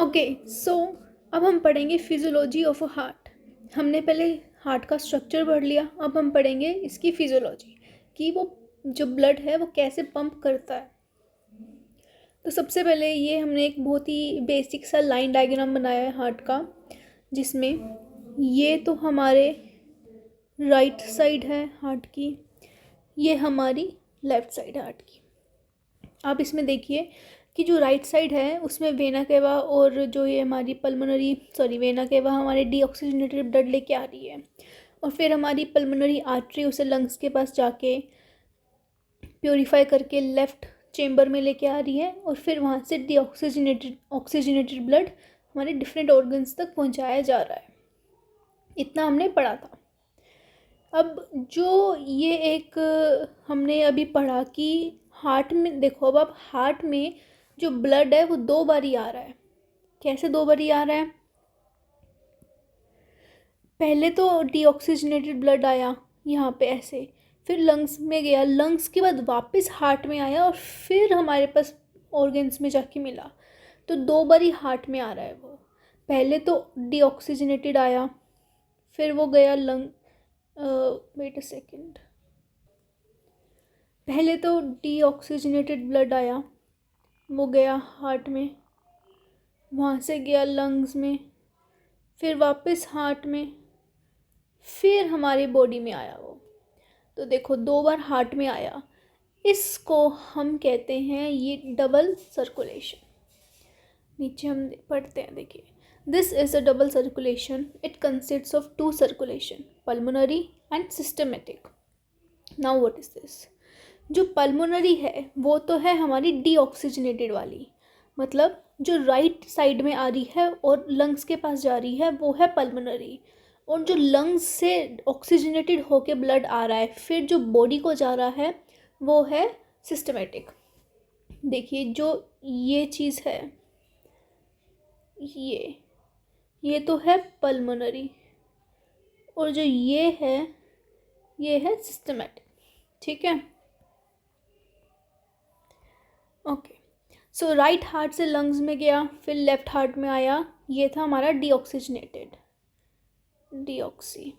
Okay so अब हम पढ़ेंगे फिजियोलॉजी ऑफ अ हार्ट। हमने पहले हार्ट का स्ट्रक्चर पढ़ लिया, अब हम पढ़ेंगे इसकी फिजियोलॉजी कि वो जो ब्लड है वो कैसे पंप करता है। तो सबसे पहले ये हमने एक बहुत ही बेसिक सा लाइन डायग्राम बनाया है हार्ट का, जिसमें ये तो हमारे राइट साइड है हार्ट की, ये हमारी लेफ़्ट साइड है हार्ट की। आप इसमें देखिए कि जो राइट साइड है उसमें वेना केवा और जो ये हमारी वेना केवा हमारे डीऑक्सीजनेटेड ब्लड लेके आ रही है, और फिर हमारी पल्मोनरी आर्टरी उसे लंग्स के पास जाके प्योरीफाई करके लेफ़्ट चेम्बर में लेके आ रही है, और फिर वहाँ से ऑक्सीजनेटेड ब्लड हमारे डिफरेंट ऑर्गन्स तक पहुँचाया जा रहा है। इतना हमने पढ़ा था। अब जो ये एक हमने अभी पढ़ा कि हार्ट में देखो, अब आप हार्ट में जो ब्लड है वो 2 बारी आ रहा है। कैसे 2 बारी आ रहा है? पहले तो डीऑक्सीजनेटेड ब्लड आया यहाँ पे ऐसे, फिर लंग्स में गया, लंग्स के बाद वापस हार्ट में आया, और फिर हमारे पास ऑर्गन्स में जाके मिला। तो 2 बारी हार्ट में आ रहा है वो। पहले तो डीऑक्सीजनेटेड आया, फिर वो गया वेट अ सेकेंड, पहले तो डीऑक्सीजनेटेड ब्लड आया, वो गया हार्ट में, वहाँ से गया लंग्स में, फिर वापस हार्ट में, फिर हमारी बॉडी में आया वो। तो देखो 2 बार हार्ट में आया, इसको हम कहते हैं ये डबल सर्कुलेशन। नीचे हम पढ़ते हैं, देखिए, this is a double circulation, it consists of 2 circulation, pulmonary and systematic. Now what is this? जो पल्मोनरी है वो तो है हमारी डीऑक्सीजनेटेड वाली, मतलब जो राइट साइड में आ रही है और लंग्स के पास जा रही है वो है पल्मोनरी, और जो लंग्स से ऑक्सीजनेटेड होके ब्लड आ रहा है फिर जो बॉडी को जा रहा है वो है सिस्टमेटिक। देखिए जो ये चीज़ है, ये तो है पल्मोनरी, और जो ये है सिस्टमेटिक। ठीक है, ओके। सो राइट हार्ट से लंग्स में गया, फिर लेफ्ट हार्ट में आया, ये था हमारा डीऑक्सीजनेटेड, डीऑक्सी।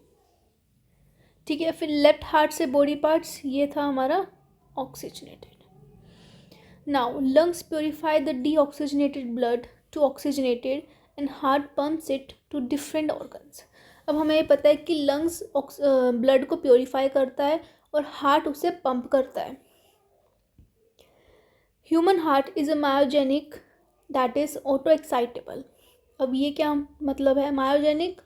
ठीक है, फिर लेफ्ट हार्ट से बॉडी पार्ट्स, ये था हमारा oxygenated. Now lungs purify the deoxygenated blood to oxygenated and heart pumps it to different organs. अब हमें ये पता है कि लंग्स ब्लड को प्योरीफाई करता है और हार्ट उसे पंप करता है। Human heart is a myogenic that is auto excitable. अब ये क्या मतलब है? मायोजेनिक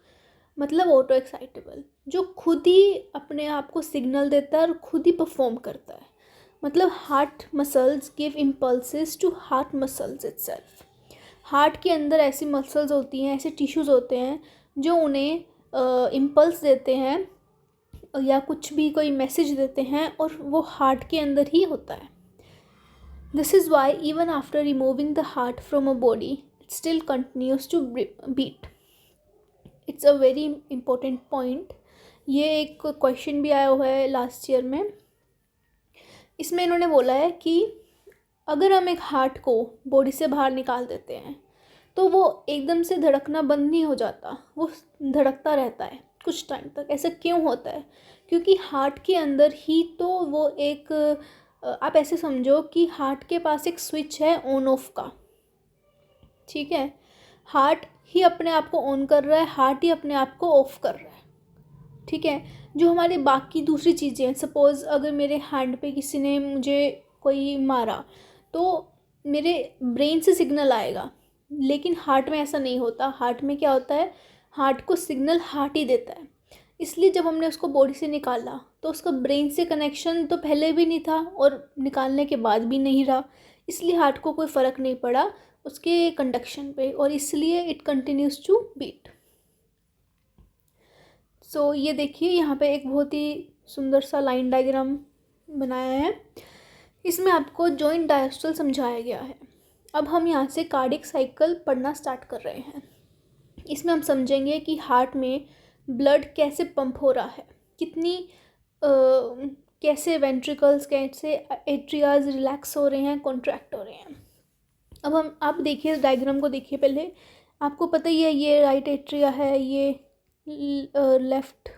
मतलब ऑटो एक्साइटेबल, जो खुद ही अपने आप को सिग्नल देता है और खुद ही परफॉर्म करता है। मतलब heart muscles give impulses to heart muscles itself. Heart के अंदर ऐसी मसल्स होती हैं, ऐसे टिश्यूज़ होते हैं जो उन्हें इम्पल्स देते हैं या कुछ भी कोई मैसेज देते हैं, और वो हार्ट के अंदर ही होता है। This is why even after removing the heart from a body, it still continues to beat. It's a very important point. ये एक क्वेश्चन भी आया हुआ है लास्ट ईयर में। इसमें इन्होंने बोला है कि अगर हम एक हार्ट को बॉडी से बाहर निकाल देते हैं तो वो एकदम से धड़कना बंद नहीं हो जाता, वो धड़कता रहता है कुछ टाइम तक। ऐसा क्यों होता है? क्योंकि हार्ट के अंदर ही तो वो एक आप ऐसे समझो कि हार्ट के पास एक स्विच है ऑन ऑफ का। ठीक है, हार्ट ही अपने आप को ऑन कर रहा है, हार्ट ही अपने आप को ऑफ कर रहा है। ठीक है, जो हमारी बाकी दूसरी चीज़ें हैं, सपोज़ अगर मेरे हैंड पे किसी ने मुझे कोई मारा तो मेरे ब्रेन से सिग्नल आएगा, लेकिन हार्ट में ऐसा नहीं होता। हार्ट में क्या होता है? हार्ट को सिग्नल हार्ट ही देता है। इसलिए जब हमने उसको बॉडी से निकाला तो उसका ब्रेन से कनेक्शन तो पहले भी नहीं था और निकालने के बाद भी नहीं रहा, इसलिए हार्ट को कोई फ़र्क नहीं पड़ा उसके कंडक्शन पे, और इसलिए इट कंटिन्यूज़ टू बीट। सो ये देखिए यहाँ पे एक बहुत ही सुंदर सा लाइन डायग्राम बनाया है, इसमें आपको जॉइंट डायस्ट्रल समझाया गया है। अब हम यहाँ से कार्डियक साइकिल पढ़ना स्टार्ट कर रहे हैं। इसमें हम समझेंगे कि हार्ट में ब्लड कैसे पंप हो रहा है, कैसे वेंट्रिकल्स, कैसे एट्रियाज रिलैक्स हो रहे हैं, कॉन्ट्रैक्ट हो रहे हैं। अब हम आप देखिए डायग्राम को देखिए पहले, आपको पता ही है ये राइट एट्रिया है, ये लेफ्ट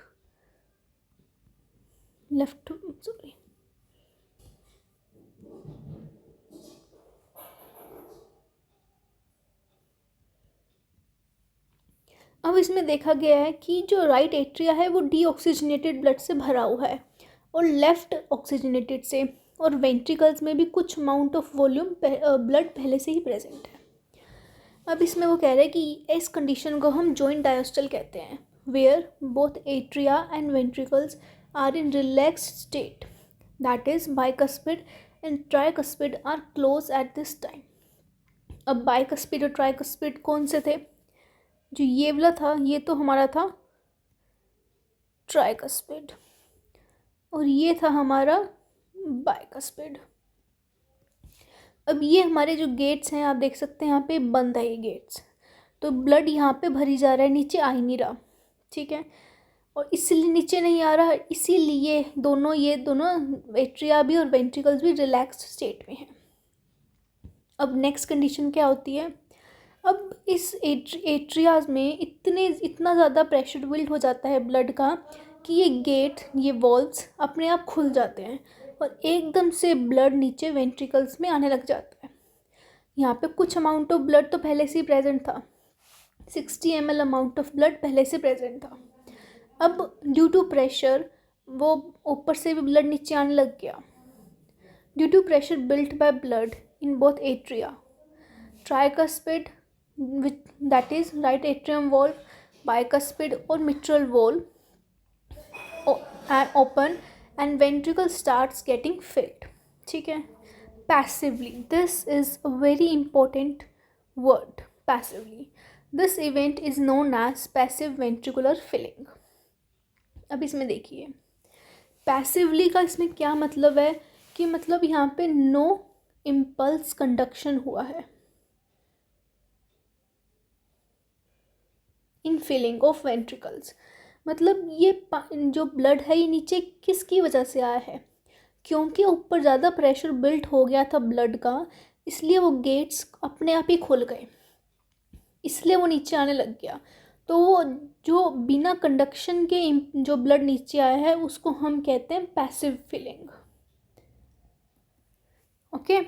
सॉरी अब इसमें देखा गया है कि जो राइट एट्रिया है वो डीऑक्सीजनेटेड ब्लड से भरा हुआ है और लेफ्ट ऑक्सीजनेटेड से, और वेंट्रिकल्स में भी कुछ अमाउंट ऑफ वॉल्यूम ब्लड पहले से ही प्रेजेंट है। अब इसमें वो कह रहे हैं कि इस कंडीशन को हम जॉइंट डायस्टल कहते हैं, where both atria and ventricles are in relaxed state, that is bicuspid and tricuspid are close at this time. अब बाइकस्पिड और ट्राइकस्पिड कौन से थे? जो ये वाला था ये तो हमारा था ट्राइकस्पिड और ये था हमारा बाइकस्पिड। अब ये हमारे जो गेट्स हैं आप देख सकते हैं यहाँ पे बंद है ये गेट्स, तो ब्लड यहाँ पे भरी जा रहा है, नीचे आ ही नहीं रहा, ठीक है। और इसलिए नीचे नहीं आ रहा, इसीलिए ये दोनों एट्रिया भी और वेंट्रिकल्स भी रिलैक्स्ड स्टेट में हैं। अब नेक्स्ट कंडीशन क्या होती है? अब इस एट्रियाज में इतना ज़्यादा प्रेशर बिल्ड हो जाता है ब्लड का कि ये गेट, ये वॉल्व्स अपने आप खुल जाते हैं और एकदम से ब्लड नीचे वेंट्रिकल्स में आने लग जाता है। यहाँ पे कुछ अमाउंट ऑफ ब्लड तो पहले से ही प्रेजेंट था, 60 ml अमाउंट ऑफ ब्लड पहले से प्रेजेंट था। अब ड्यू टू प्रेशर वो ऊपर से भी ब्लड नीचे आने लग गया। Due to pressure built by blood in both atria, tricuspid that is right atrium wall, bicuspid or mitral wall and open and ventricle starts getting filled, ठीक है। passively, this is a very important word, passively, this event is known as passive ventricular filling। अब इसमें देखिए passively का इसमें क्या मतलब है कि मतलब यहाँ पे नो इम्पल्स कंडक्शन हुआ है इन फिलिंग ऑफ वेंट्रिकल्स। मतलब ये जो ब्लड है ये नीचे किसकी वजह से आया है? क्योंकि ऊपर ज़्यादा प्रेशर बिल्ट हो गया था ब्लड का, इसलिए वो गेट्स अपने आप ही खुल गए, इसलिए वो नीचे आने लग गया। तो वो जो बिना कंडक्शन के जो ब्लड नीचे आया है उसको हम कहते हैं passive filling. Okay,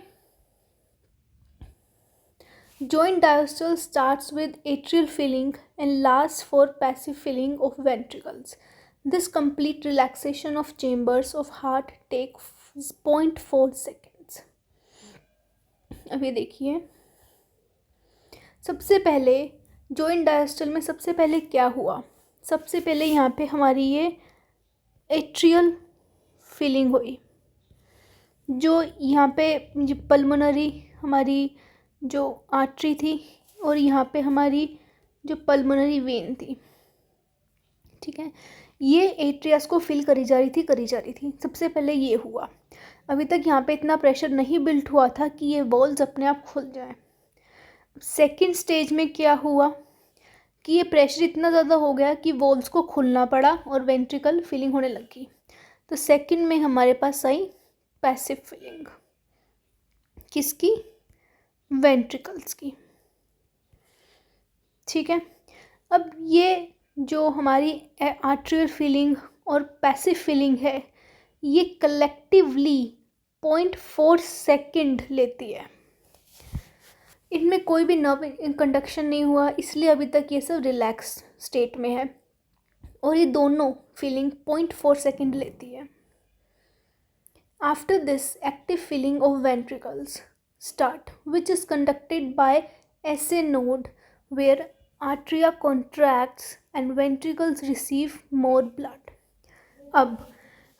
joint diastole starts with atrial filling and lasts for passive filling of ventricles. This complete relaxation of chambers of heart takes 0.4 seconds. अब ये देखिए सबसे पहले joint diastole में सबसे पहले क्या हुआ? सबसे पहले यहाँ पे हमारी ये atrial filling हुई, जो यहाँ पे पल्मोनरी हमारी जो आर्टरी थी और यहाँ पे हमारी जो पल्मोनरी वेन थी, ठीक है, ये एट्रियास को फिल करी जा रही थी। सबसे पहले ये हुआ। अभी तक यहाँ पे इतना प्रेशर नहीं बिल्ट हुआ था कि ये वॉल्स अपने आप खुल जाएं। सेकंड स्टेज में क्या हुआ कि ये प्रेशर इतना ज़्यादा हो गया कि वॉल्स को खुलना पड़ा और वेंट्रिकल फिलिंग होने लगी। तो सेकंड में हमारे पास आई पैसिव फिलिंग, किसकी? वेंट्रिकल्स की, ठीक है। अब ये जो हमारी आर्ट्रियल फिलिंग और पैसिव फिलिंग है ये कलेक्टिवली 0.4 सेकेंड लेती है। इनमें कोई भी नर्व कंडक्शन नहीं हुआ, इसलिए अभी तक ये सब रिलैक्स स्टेट में है और ये दोनों फिलिंग 0.4 सेकेंड लेती है। After this active filling of ventricles start, which is conducted by SA node where atria contracts and ventricles receive more blood। अब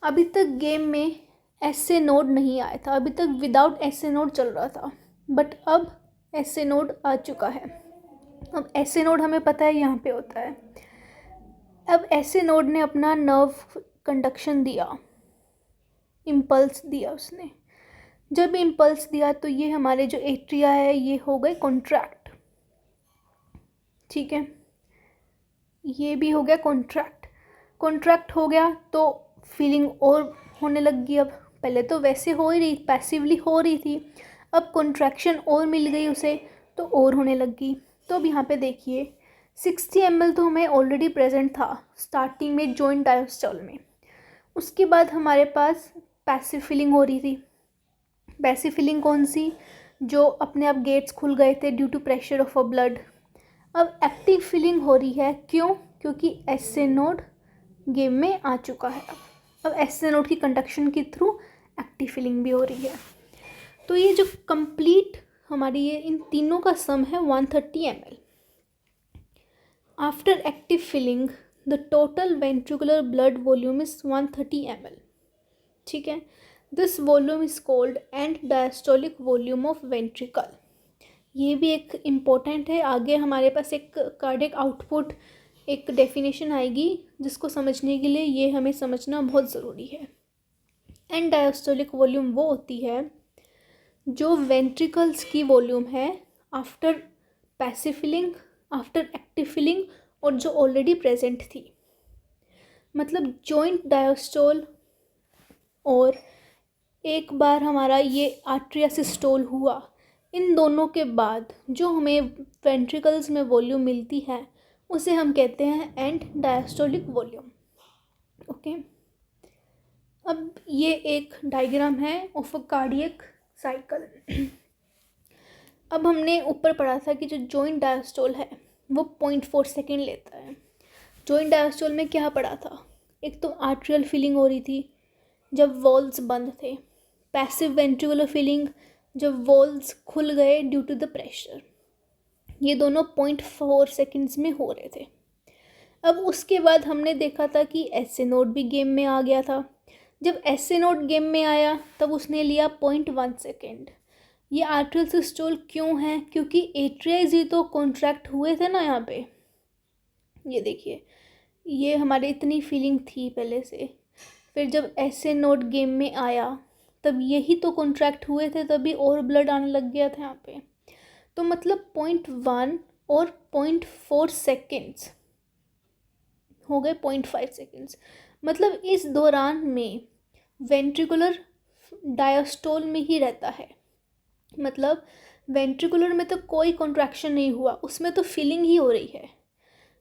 अभी तक गेम में SA node नहीं आया था, अभी तक विदाउट SA node चल रहा था, बट अब SA node आ चुका है। अब SA node हमें पता है यहाँ पे होता है। अब SA node ने अपना नर्व कंडक्शन दिया, इम्पल्स दिया उसने। जब इम्पल्स दिया तो ये हमारे जो एट्रिया है ये हो गए कॉन्ट्रैक्ट, ठीक है, ये भी हो गया कॉन्ट्रैक्ट हो गया तो फीलिंग और होने लग गई। अब पहले तो वैसे हो ही रही, पैसिवली हो रही थी, अब कॉन्ट्रैक्शन और मिल गई उसे तो और होने लगी। तो अब यहाँ पे देखिए 60 ml तो हमें ऑलरेडी प्रेजेंट था स्टार्टिंग में जॉइंट डायस्टोल में। उसके बाद हमारे पास पैसिव फीलिंग हो रही थी। पैसिव फीलिंग कौन सी? जो अपने आप गेट्स खुल गए थे due to pressure of a blood. अब एक्टिव फीलिंग हो रही है, क्यों? क्योंकि एसए नोड गेम में आ चुका है। अब एसए नोड की कंडक्शन के थ्रू एक्टिव फीलिंग भी हो रही है। तो ये जो कंप्लीट हमारी ये इन तीनों का सम है 130 ml। After active feeling the total ventricular blood volume is 130 ml। ठीक है, this volume is called and diastolic volume of ventricle. ये भी एक इम्पोर्टेंट है, आगे हमारे पास एक कार्डियक आउटपुट एक डेफिनेशन आएगी जिसको समझने के लिए ये हमें समझना बहुत ज़रूरी है। एंड डायस्टोलिक वॉल्यूम वो होती है जो वेंट्रिकल्स की वॉल्यूम है after passive feeling, after active feeling और जो ऑलरेडी प्रेजेंट थी। मतलब जॉइंट डायस्टोल और एक बार हमारा ये आर्ट्रिया सिस्टोल हुआ, इन दोनों के बाद जो हमें वेंट्रिकल्स में वॉल्यूम मिलती है उसे हम कहते हैं एंड डायस्टोलिक वॉल्यूम। ओके, अब ये एक डायग्राम है ऑफ अ कार्डियक साइकिल। अब हमने ऊपर पढ़ा था कि जो जॉइंट डायस्टोल है वो 0.4 सेकेंड लेता है। जॉइंट डायस्टोल में क्या पढ़ा था? एक तो आर्ट्रियल फीलिंग हो रही थी जब वॉल्स बंद थे, पैसिव वेंट्रिकुलर फीलिंग जब वॉल्स खुल गए ड्यू टू द प्रेशर। ये दोनों 0.4 सेकेंड्स में हो रहे थे। अब उसके बाद हमने देखा था कि एसए नोड भी गेम में आ गया था। जब एसए नोड गेम में आया तब उसने लिया 0.1 सेकेंड। ये आर्ट्रियल सिस्टोल क्यों है? क्योंकि एट्रियाज ही तो कॉन्ट्रैक्ट हुए थे ना यहाँ पे। ये देखिए, ये हमारी इतनी फीलिंग थी पहले से, फिर जब एसए नोड गेम में आया तब यही तो कॉन्ट्रैक्ट हुए थे, तभी और ब्लड आने लग गया था यहाँ पे। तो मतलब 0.1 और 0.4 सेकेंड्स हो गए 0.5 सेकेंड्स। मतलब इस दौरान में वेंट्रिकुलर डायस्टोल में ही रहता है। मतलब वेंट्रिकुलर में तो कोई कॉन्ट्रैक्शन नहीं हुआ, उसमें तो फीलिंग ही हो रही है।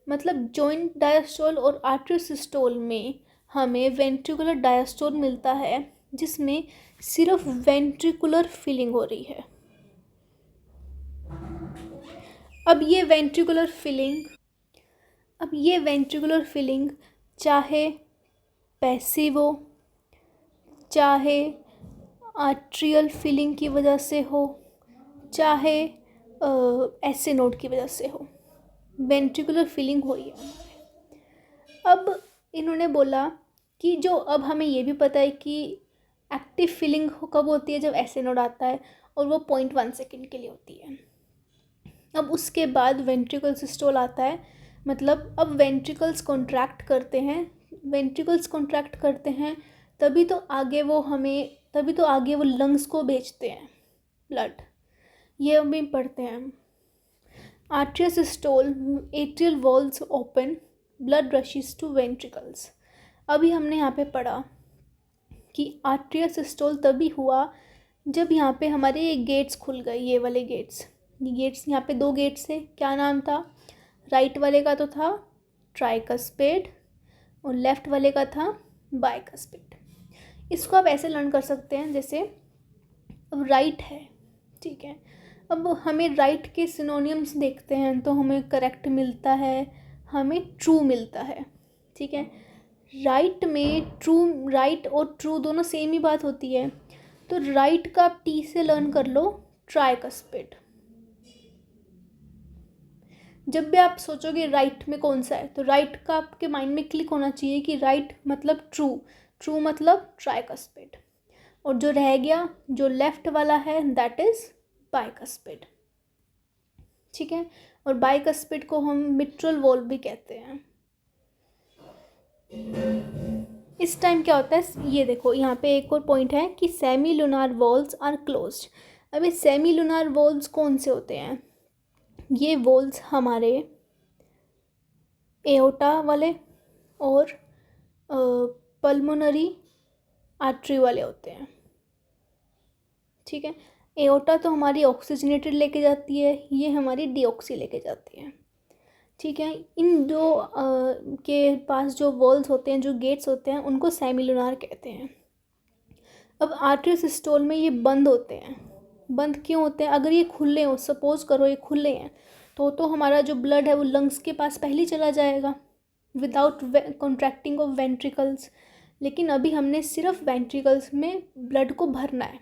मतलब जॉइंट डायस्टोल और आर्ट्रियल सिस्टोल में हमें वेंट्रिकुलर डायस्टोल मिलता है जिसमें सिर्फ वेंट्रिकुलर फीलिंग हो रही है। अब ये वेंट्रिकुलर फीलिंग चाहे पैसिव हो, चाहे आर्ट्रियल फीलिंग की वजह से हो, चाहे एसए नोड की वजह से हो, वेंट्रिकुलर फीलिंग हो रही है। अब इन्होंने बोला कि जो अब हमें ये भी पता है कि एक्टिव फीलिंग कब होती है, जब एसए नोड आता है और वो 0.1 सेकेंड के लिए होती है। अब उसके बाद वेंट्रिकल सिस्टोल आता है, मतलब अब वेंट्रिकल्स कॉन्ट्रैक्ट करते हैं तभी तो आगे वो लंग्स को भेजते हैं ब्लड। ये हम भी पढ़ते हैं। Atrial systole, atrial walls open, blood rushes to ventricles. अभी हमने यहाँ पे पढ़ा कि आर्ट्रियल सिस्टोल तभी हुआ जब यहाँ पे हमारे ये गेट्स खुल गए, ये वाले गेट्स। यहाँ पे 2 गेट्स थे, क्या नाम था? राइट वाले का तो था ट्राइकस्पेड और लेफ्ट वाले का था बाइकस्पेड। इसको आप ऐसे लर्न कर सकते हैं, जैसे अब राइट है, ठीक है, अब हमें राइट के सिनोनियम्स देखते हैं तो हमें करेक्ट मिलता है, हमें ट्रू मिलता है। ठीक है, राइट और ट्रू दोनों सेम ही बात होती है। तो राइट का आप टी से लर्न कर लो ट्राइकस्पेड। जब भी आप सोचोगे राइट में कौन सा है तो राइट का आपके माइंड में क्लिक होना चाहिए कि राइट मतलब ट्रू मतलब ट्राइकस्पेड, और जो रह गया जो लेफ्ट वाला है दैट इज बाइकस्पेड। ठीक है, और बाइकस्पेड को हम मिट्रल वॉल्व भी कहते हैं। इस टाइम क्या होता है, ये देखो यहाँ पे एक और पॉइंट है कि semi lunar valves are closed. अब ये सेमी लूनार वॉल्व्स कौन से होते हैं? ये वॉल्व्स हमारे एओर्टा वाले और पल्मोनरी आर्टरी वाले होते हैं। ठीक है, एओर्टा तो हमारी ऑक्सीजनेटेड लेके जाती है, ये हमारी डीऑक्सी लेके जाती है। ठीक है, इन दो के पास जो वॉल्स होते हैं, जो गेट्स होते हैं, उनको सेमिलुनार कहते हैं। अब आर्टरी सिस्टोल में ये बंद होते हैं। बंद क्यों होते हैं? अगर ये खुले हों, सपोज करो ये खुले हैं, तो हमारा जो ब्लड है वो लंग्स के पास पहले चला जाएगा विदाउट कॉन्ट्रैक्टिंग ऑफ वेंट्रिकल्स। लेकिन अभी हमने सिर्फ वेंट्रिकल्स में ब्लड को भरना है,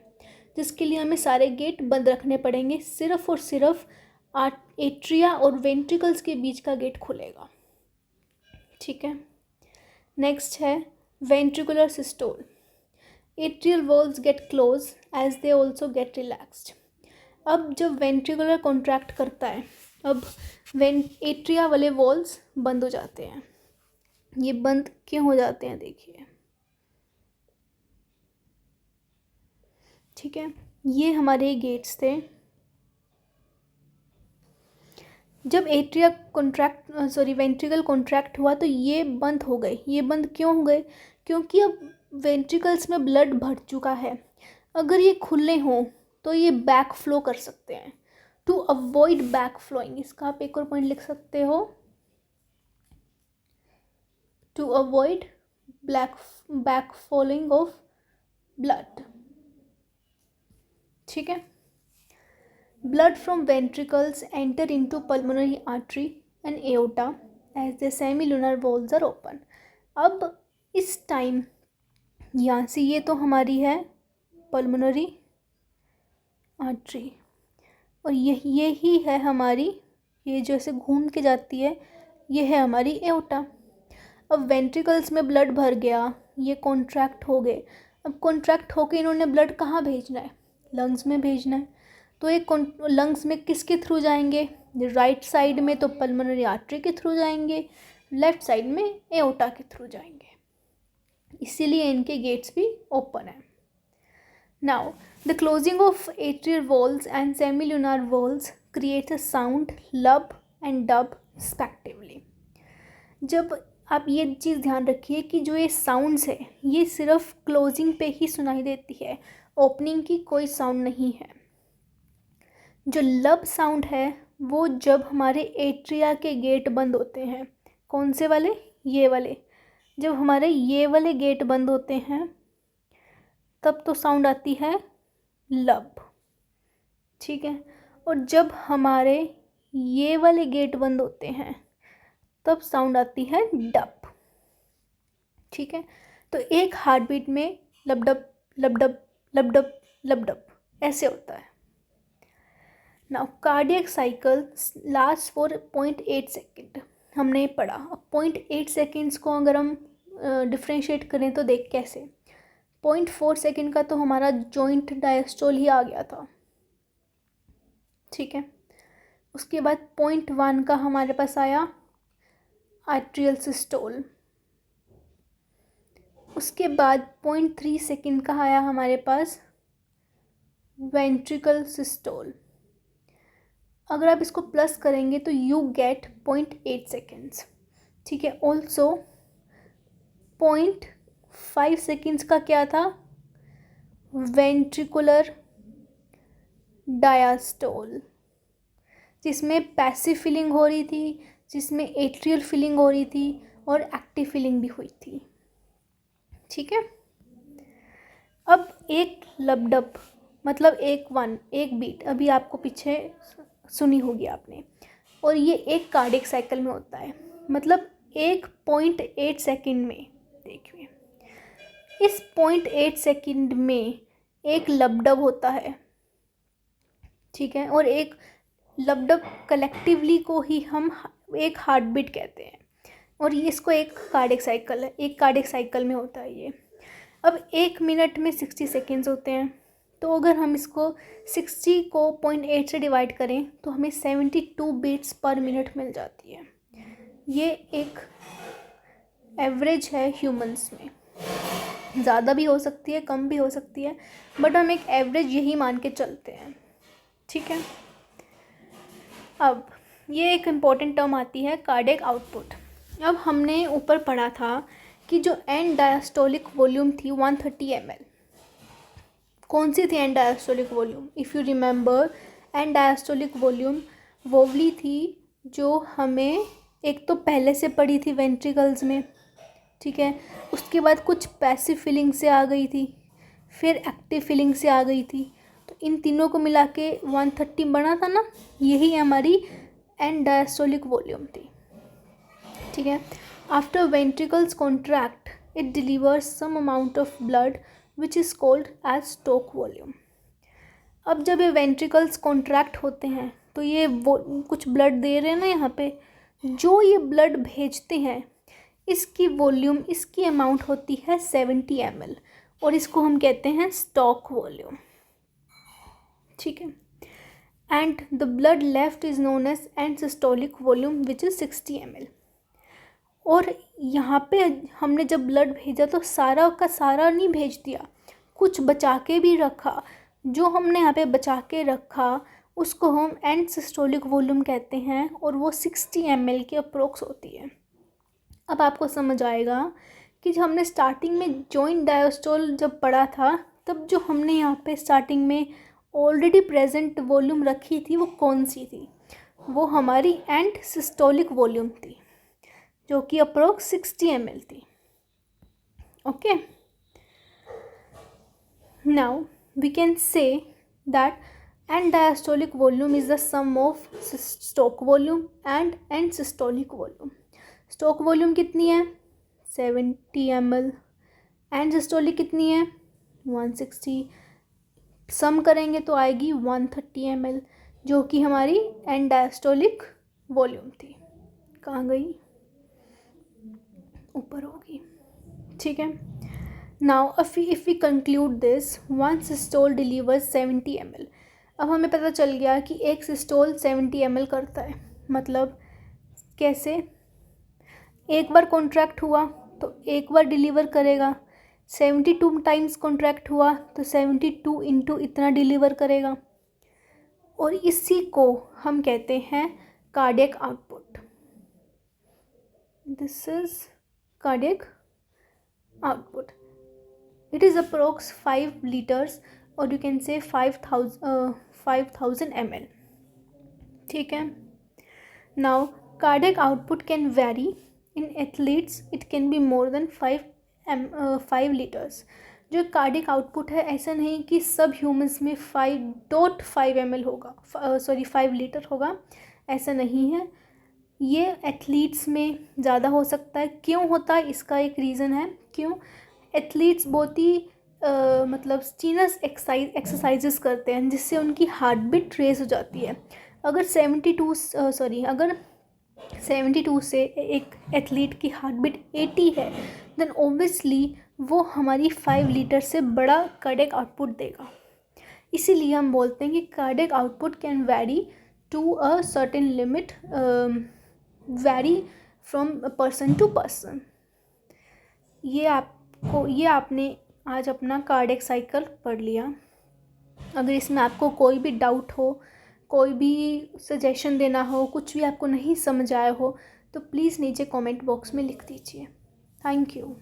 जिसके लिए हमें सारे गेट बंद रखने पड़ेंगे। सिर्फ और सिर्फ एट्रिया और वेंट्रिकल्स के बीच का गेट खुलेगा। ठीक है, नेक्स्ट है ventricular systole. Atrial walls get close as they also get relaxed. अब जब वेंट्रिकुलर कॉन्ट्रैक्ट करता है, अब एट्रिया वाले वॉल्स बंद हो जाते हैं। ये बंद क्यों हो जाते हैं देखिए। ठीक है, ये हमारे गेट्स थे। जब एट्रिया वेंट्रिकल कॉन्ट्रैक्ट हुआ तो ये बंद हो गए। ये बंद क्यों हो गए? क्योंकि अब वेंट्रिकल्स में ब्लड भर चुका है। अगर ये खुले हों तो ये बैक फ्लो कर सकते हैं। टू अवॉइड बैक फ्लोइंग, इसका आप एक और पॉइंट लिख सकते हो, to avoid back flowing of blood. ठीक है, blood from ventricles enter into pulmonary artery and aorta as the semilunar valves are open। अब इस टाइम यहाँ से, ये तो हमारी है पल्मोनरी आर्टरी, और यही है हमारी, ये जैसे घूम के जाती है, ये है हमारी एओर्टा। अब वेंट्रिकल्स में ब्लड भर गया, ये कॉन्ट्रैक्ट हो गए। अब कॉन्ट्रैक्ट होके इन्होंने ब्लड कहाँ भेजना है? लंग्स में भेजना है। तो एक लंग्स में किसके थ्रू जाएंगे? राइट साइड में तो पल्मोनरी आर्टरी के थ्रू जाएंगे, लेफ्ट साइड में एओर्टा के थ्रू जाएंगे। इसीलिए इनके गेट्स भी ओपन है। Now the closing of atrial valves and semilunar valves creates a sound lub and dub respectively. जब आप ये चीज़ ध्यान रखिए कि जो ये साउंड्स है ये सिर्फ क्लोजिंग पे ही सुनाई देती है, ओपनिंग की कोई साउंड नहीं है। जो लब साउंड है वो जब हमारे एट्रिया के गेट बंद होते हैं। कौन से वाले? ये वाले। जब हमारे ये वाले गेट बंद होते हैं तब तो साउंड आती है लब। ठीक है, और जब हमारे ये वाले गेट बंद होते हैं तब साउंड आती है डब। ठीक है, तो एक हार्ट बीट में लबडब लबडब लबडब लबडब ऐसे होता है। Now cardiac cycle last for 0.8 second, हमने पढ़ा। अब 0.8 सेकेंड्स को अगर हम डिफ्रेंशिएट करें तो देख कैसे। 0.4 सेकेंड का तो हमारा जॉइंट डायस्टोल ही आ गया था। ठीक है, उसके बाद 0.1 का हमारे पास आया आर्ट्रियल सिस्टोल। उसके बाद 0.3 सेकेंड का आया हमारे पास वेंट्रिकल सिस्टोल। अगर आप इसको प्लस करेंगे तो यू गेट 0.8 सेकेंड्स। ठीक है, ऑल्सो 0.5 सेकेंड्स का क्या था? वेंट्रिकुलर डायस्टोल, जिसमें पैसिव फीलिंग हो रही थी, जिसमें एट्रियल फीलिंग हो रही थी और एक्टिव फीलिंग भी हुई थी। ठीक है, अब एक लबडब मतलब एक बीट अभी आपको पीछे सुनी होगी आपने, और ये एक कार्डियक साइकिल में होता है। मतलब 1.8 सेकेंड में, देखिए इस 0.8 सेकेंड में एक लबडब होता है। ठीक है, और एक लबडब कलेक्टिवली को ही हम एक हार्ट बीट कहते हैं, और ये इसको एक कार्डियक साइकिल है, एक कार्डियक साइकिल में होता है ये। अब 1 मिनट में 60 सेकेंड्स होते हैं, तो अगर हम इसको 60 को 0.8 से डिवाइड करें तो हमें 72 बीट्स पर मिनट मिल जाती है। ये एक एवरेज है ह्यूमंस में, ज़्यादा भी हो सकती है, कम भी हो सकती है, बट हम एक एवरेज यही मान के चलते हैं। ठीक है, अब ये एक इम्पॉर्टेंट टर्म आती है कार्डियक आउटपुट। अब हमने ऊपर पढ़ा था कि जो एंड डायस्टोलिक वॉल्यूम थी 130 ml, कौन सी थी and diastolic volume? If you remember, and diastolic volume वो वाली थी जो हमें एक तो पहले से पड़ी थी वेंट्रिकल्स में, ठीक है, उसके बाद कुछ पैसिव फीलिंग से आ गई थी, फिर एक्टिव फीलिंग से आ गई थी, तो इन तीनों को मिला के 130 बना था ना, यही हमारी एंड डायस्टोलिक वॉल्यूम थी, ठीक है। After ventricles contract it delivers some amount of blood which is called as stroke volume. अब जब ये वेंट्रिकल्स कॉन्ट्रैक्ट होते हैं तो ये वो कुछ ब्लड दे रहे हैं ना यहाँ पे, जो ये ब्लड भेजते हैं इसकी वॉल्यूम, इसकी अमाउंट होती है 70 ml और इसको हम कहते हैं स्टॉक वॉल्यूम, ठीक है। And the blood left is known as end systolic volume which is 60 ml। और यहाँ पे हमने जब ब्लड भेजा तो सारा का सारा नहीं भेज दिया, कुछ बचा के भी रखा, जो हमने यहाँ पे बचा के रखा उसको हम एंड सिस्टोलिक वॉल्यूम कहते हैं और वो 60 ml के अप्रोक्स होती है। अब आपको समझ आएगा कि जब हमने स्टार्टिंग में जॉइंट डायस्टोल जब पढ़ा था तब जो हमने यहाँ पे स्टार्टिंग में ऑलरेडी प्रेजेंट वॉल्यूम रखी थी वो कौन सी थी? वो हमारी एंड सिस्टोलिक वॉल्यूम थी जो कि अप्रोक्स 60 ml थी। Okay, now we can say that end diastolic volume is the sum of stroke volume and systolic volume. Stroke volume कितनी है? 70 ml एंड सिस्टोलिक कितनी है? 160। सम करेंगे तो आएगी 130 ml जो कि हमारी एंड डायस्टोलिक वॉल्यूम थी। कहाँ गई? ऊपर होगी, ठीक है। Now if we conclude this, one systole delivers 70 ml। अब हमें पता चल गया कि एक सिस्टोल 70 ml करता है, मतलब कैसे? एक बार कॉन्ट्रैक्ट हुआ तो एक बार डिलीवर करेगा, 72 टाइम्स कॉन्ट्रैक्ट हुआ तो 72 इंटू इतना डिलीवर करेगा, और इसी को हम कहते हैं cardiac output. This is cardiac output. It is approx 5 litres और यू कैन से 5000 ml, ठीक है। Now cardiac output can very in athletes, it can be more than 5 litres. जो कार्डियक आउटपुट है ऐसा नहीं कि सब ह्यूमंस में 5.5 ml होगा, 5 लीटर होगा, ऐसा नहीं है। ये एथलीट्स में ज़्यादा हो सकता है। क्यों होता है? इसका एक रीज़न है। क्यों? एथलीट्स बहुत ही मतलब स्टीनस एक्सरसाइजेस करते हैं जिससे उनकी हार्ट बीट रेस हो जाती है। अगर 72 से एक एथलीट की हार्ट बीट 80 है, देन ओब्वियसली वो हमारी 5 लीटर से बड़ा कार्डियक आउटपुट देगा। इसीलिए हम बोलते हैं कि cardiac output can vary to a certain limit, vary from person to person. ये आपने आज अपना कार्डियक साइकिल पढ़ लिया। अगर इसमें आपको कोई भी डाउट हो, कोई भी सजेशन देना हो, कुछ भी आपको नहीं समझ आया हो तो प्लीज़ नीचे कमेंट बॉक्स में लिख दीजिए। Thank you.